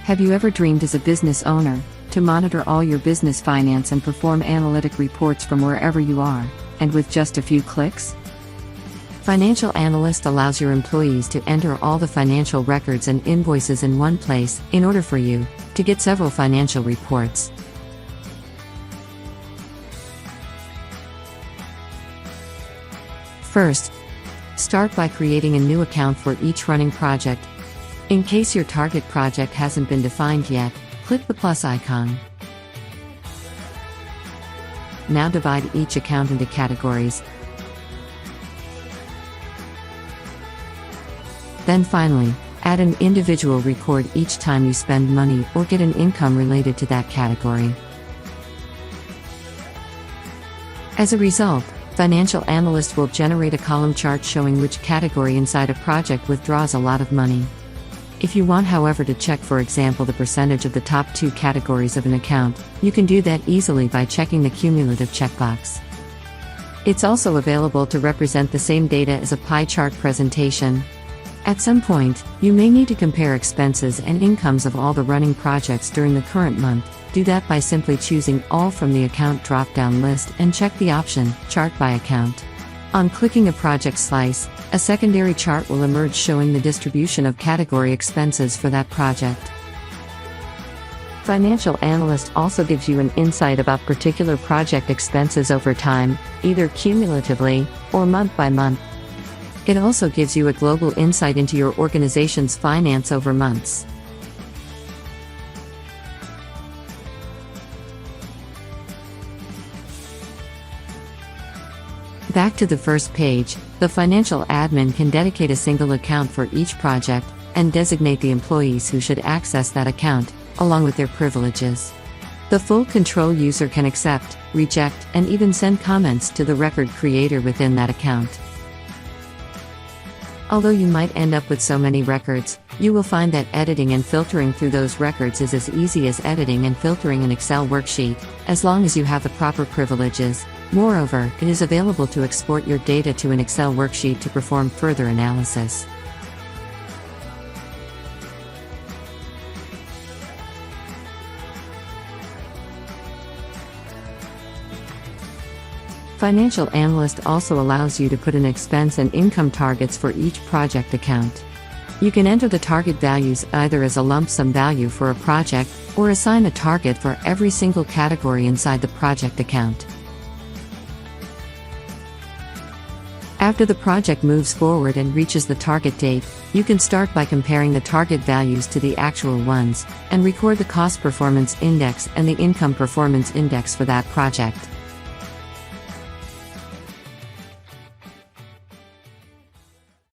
Have you ever dreamed as a business owner to monitor all your business finance and perform analytic reports from wherever you are, and with just a few clicks? Financial Analyst allows your employees to enter all the financial records and invoices in one place in order for you to get several financial reports. First, start by creating a new account for each running project. In case your target project hasn't been defined yet, click the plus icon. Now divide each account into categories. Then finally, add an individual record each time you spend money or get an income related to that category. As a result, Financial Analyst will generate a column chart showing which category inside a project withdraws a lot of money. If you want, however, to check, for example, the percentage of the top 2 categories of an account, you can do that easily by checking the cumulative checkbox. It's also available to represent the same data as a pie chart presentation. At some point, you may need to compare expenses and incomes of all the running projects during the current month. Do that by simply choosing All from the Account drop-down list and check the option Chart by Account. On clicking a project slice, a secondary chart will emerge showing the distribution of category expenses for that project. Financial Analyst also gives you an insight about particular project expenses over time, either cumulatively or month by month. It also gives you a global insight into your organization's finance over months. Back to the first page, the financial admin can dedicate a single account for each project and designate the employees who should access that account, along with their privileges. The full control user can accept, reject, and even send comments to the record creator within that account. Although you might end up with so many records, you will find that editing and filtering through those records is as easy as editing and filtering an Excel worksheet, as long as you have the proper privileges. Moreover, it is available to export your data to an Excel worksheet to perform further analysis. Financial Analyst also allows you to put in expense and income targets for each project account. You can enter the target values either as a lump sum value for a project, or assign a target for every single category inside the project account. After the project moves forward and reaches the target date, you can start by comparing the target values to the actual ones, and record the cost performance index and the income performance index for that project.